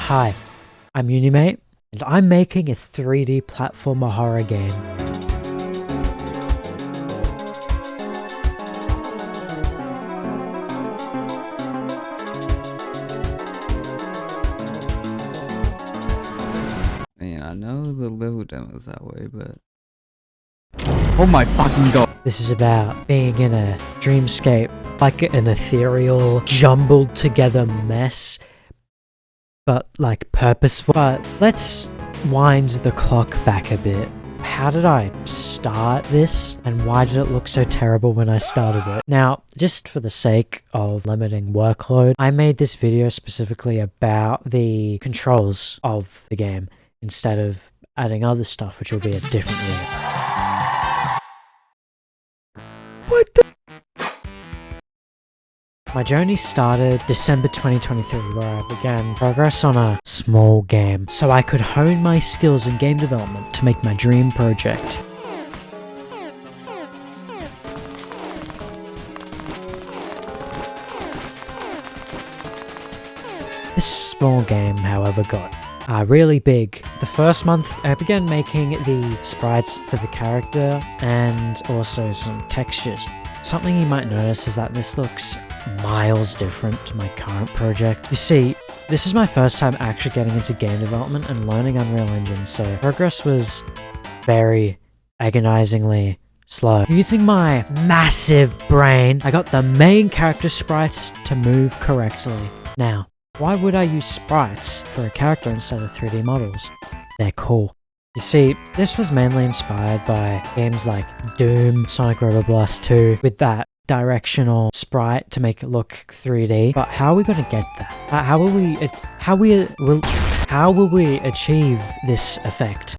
Hi, I'm Unimate, and I'm making a 3D platformer horror game. Man, I know the level demo's that way, but... Oh my fucking god! This is about being in a dreamscape, like an ethereal, jumbled together mess, but like purposeful. But let's wind the clock back a bit. How did I start this, and why did it look so terrible when I started it? Now, just for the sake of limiting workload, I made this video specifically about the controls of the game, instead of adding other stuff, which will be a different video. What the? My journey started December 2023, where I began progress on a small game, so I could hone my skills in game development to make my dream project. This small game, however, got really big. The first month, I began making the sprites for the character and also some textures. Something you might notice is that this looks miles different to my current project. You see, this is my first time actually getting into game development and learning Unreal Engine, so progress was very agonizingly slow. Using my massive brain, I got the main character sprites to move correctly. Now, why would I use sprites for a character instead of 3D models? They're cool. You see, this was mainly inspired by games like Doom, Sonic Robo Blast 2, with that directional sprite to make it look 3D. But how are we gonna get that? How will we achieve this effect?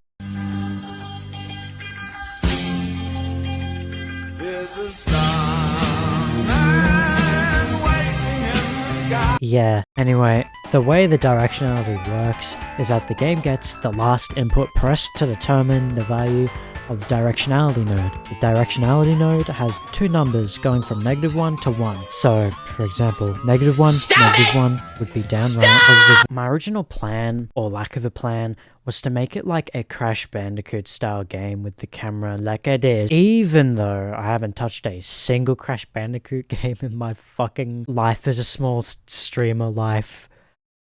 Yeah, anyway, the way the directionality works is that the game gets the last input pressed to determine the value of the directionality node. The directionality node has two numbers going from -1 to 1. So, for example, -1 would be downright positive. My original plan, or lack of a plan, was to make it like a Crash Bandicoot style game with the camera like it is, even though I haven't touched a single Crash Bandicoot game in my fucking life as a small streamer life.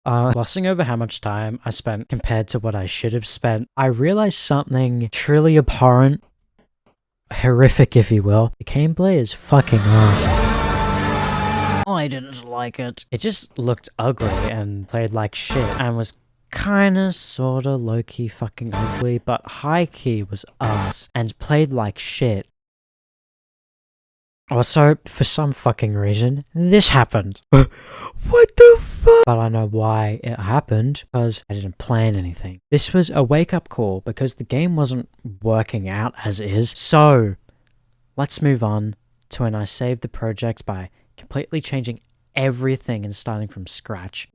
Glossing over how much time I spent compared to what I should have spent, I realized something truly abhorrent, horrific if you will. The gameplay is fucking awesome. I didn't like it. It just looked ugly and played like shit and was kinda sorta low-key fucking ugly, but high-key was ass and played like shit. Also, for some fucking reason, this happened. What the fuck? But I know why it happened, because I didn't plan anything. This was a wake-up call because the game wasn't working out as is. So, let's move on to when I saved the project by completely changing everything and starting from scratch.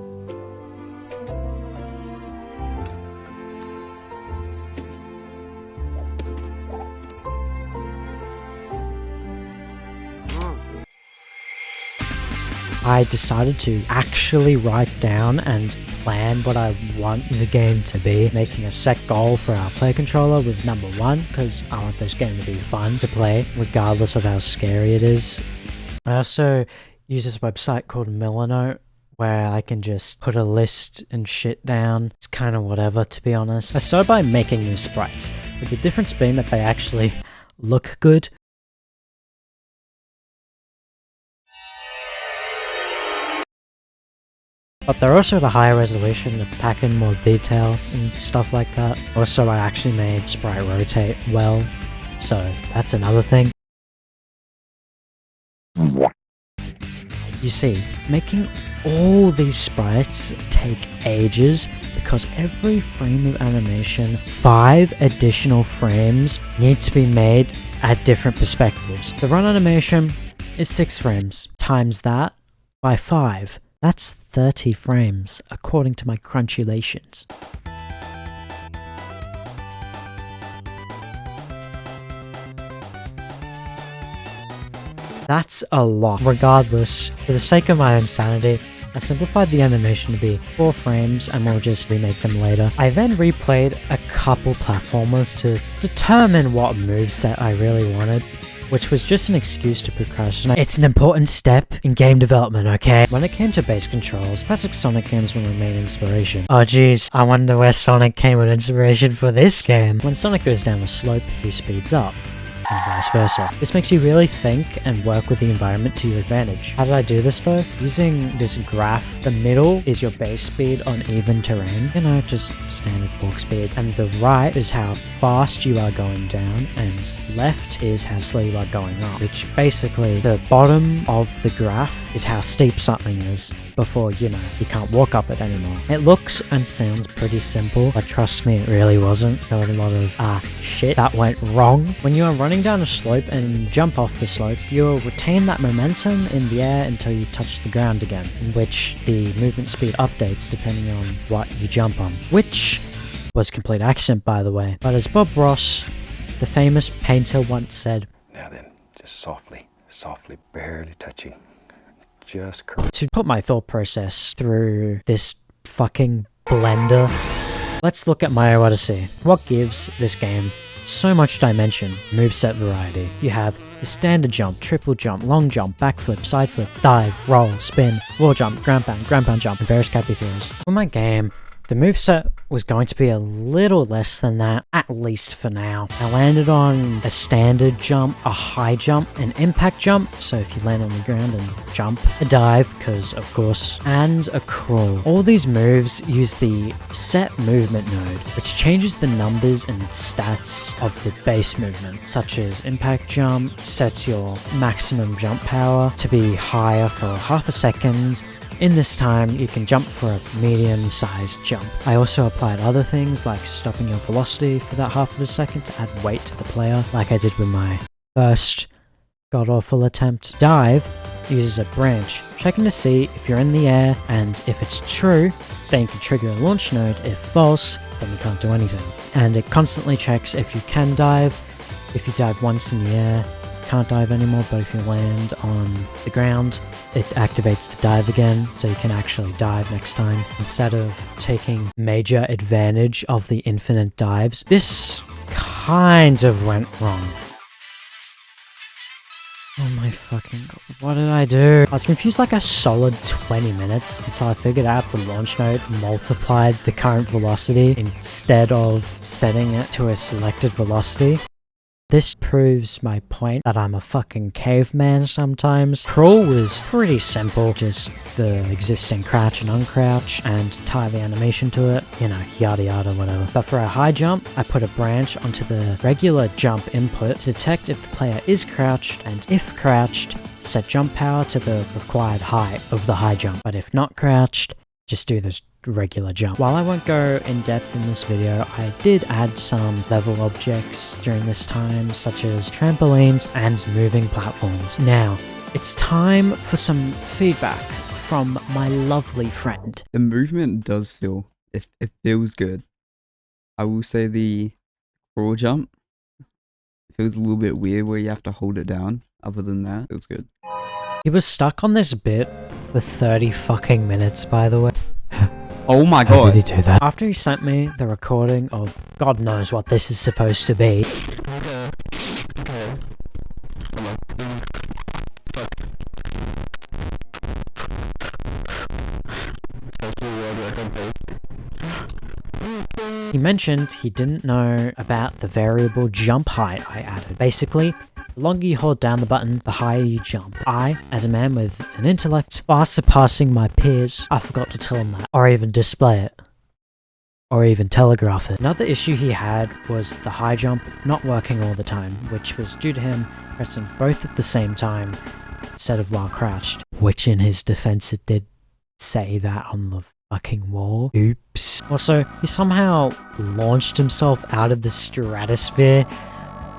I decided to actually write down and plan what I want the game to be. Making a set goal for our play controller was number one, because I want this game to be fun to play, regardless of how scary it is. I also use this website called Milanote, where I can just put a list and shit down. It's kind of whatever, to be honest. I started by making new sprites, with the difference being that they actually look good. But they're also at a higher resolution to pack in more detail and stuff like that. Also, I actually made sprite rotate well, so that's another thing. You see, making all these sprites take ages because every frame of animation, 5 additional frames need to be made at different perspectives. The run animation is 6 frames. Times that by 5. That's 30 frames, according to my crunchulations. That's a lot. Regardless, for the sake of my own sanity, I simplified the animation to be 4 frames and we'll just remake them later. I then replayed a couple platformers to determine what moveset I really wanted, which was just an excuse to procrastinate. It's an important step in game development, okay? When it came to bass controls, classic Sonic games were my main inspiration. Oh geez, I wonder where Sonic came with inspiration for this game. When Sonic goes down a slope, he speeds up, and vice versa. This makes you really think and work with the environment to your advantage. How did I do this though? Using this graph, the middle is your base speed on even terrain, you know, just standard walk speed, and the right is how fast you are going down, and left is how slow you are going up, which basically the bottom of the graph is how steep something is before, you know, you can't walk up it anymore. It looks and sounds pretty simple, but trust me, it really wasn't. There was a lot of shit that went wrong. When you are running down a slope and jump off the slope, you'll retain that momentum in the air until you touch the ground again, in which the movement speed updates depending on what you jump on, which was complete accident by the way. But as Bob Ross, the famous painter, once said, "Now then, just softly, barely touching, just correct." To put my thought process through this fucking blender, let's look at Mario Odyssey. What gives this game so much dimension? Moveset variety. You have the standard jump, triple jump, long jump, backflip, side flip, dive, roll, spin, wall jump, ground pound jump, and various cappy feels. For my game, the moveset was going to be a little less than that, at least for now. I landed on a standard jump, a high jump, an impact jump, so if you land on the ground and jump, a dive, because of course, and a crawl. All these moves use the set movement node, which changes the numbers and stats of the base movement, such as impact jump sets your maximum jump power to be higher for half a second. In this time, you can jump for a medium-sized jump. I also applied other things like stopping your velocity for that half of a second to add weight to the player, like I did with my first god-awful attempt. Dive uses a branch, checking to see if you're in the air, and if it's true, then you can trigger a launch node. If false, then you can't do anything. And it constantly checks if you can dive. If you dive once in the air, can't dive anymore, but if you land on the ground, it activates the dive again, so you can actually dive next time instead of taking major advantage of the infinite dives. This kind of went wrong. Oh my fucking god, what did I do? I was confused like a solid 20 minutes until I figured out the launch node multiplied the current velocity instead of setting it to a selected velocity. This proves my point that I'm a fucking caveman sometimes. Crawl was pretty simple, just the existing crouch and uncrouch and tie the animation to it, you know, yada yada whatever. But for a high jump, I put a branch onto the regular jump input to detect if the player is crouched, and if crouched, set jump power to the required height of the high jump. But if not crouched, just do this regular jump. While I won't go in depth in this video, I did add some level objects during this time, such as trampolines and moving platforms. Now, it's time for some feedback from my lovely friend. The movement does feel, it feels good. I will say the crawl jump feels a little bit weird where you have to hold it down. Other than that, it was good. He was stuck on this bit for 30 fucking minutes, by the way. Oh my How god. did he do that? After he sent me the recording of God knows what this is supposed to be, he mentioned he didn't know about the variable jump height I added. Basically, the longer you hold down the button, the higher you jump. I, as a man with an intellect far surpassing my peers, I forgot to tell him that, or even display it, or even telegraph it. Another issue he had was the high jump not working all the time, which was due to him pressing both at the same time instead of while crouched, which in his defense it did say that on the fucking wall. Oops. Also, he somehow launched himself out of the stratosphere.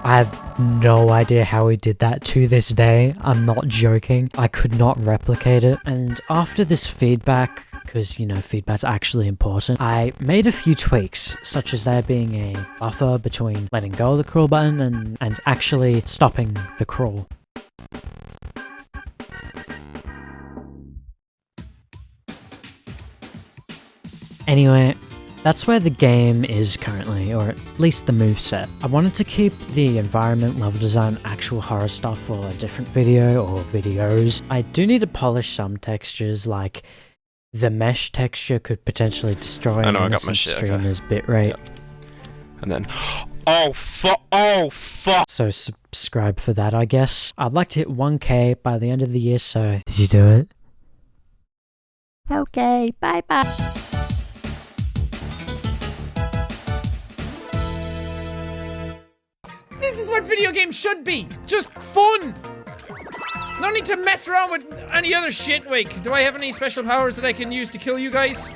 I have no idea how he did that to this day. I'm not joking. I could not replicate it. And after this feedback, because, you know, feedback's actually important, I made a few tweaks, such as there being a buffer between letting go of the crawl button and actually stopping the crawl. Anyway, that's where the game is currently, or at least the moveset. I wanted to keep the environment, level design, actual horror stuff for a different video or videos. I do need to polish some textures, like the mesh texture could potentially destroy an innocent streamer's bitrate. Yep. And then, oh fuck! So subscribe for that, I guess. I'd like to hit 1K by the end of the year, so did you do it? Okay, bye-bye. This is what video games should be. Just fun. No need to mess around with any other shit. Wait, do I have any special powers that I can use to kill you guys?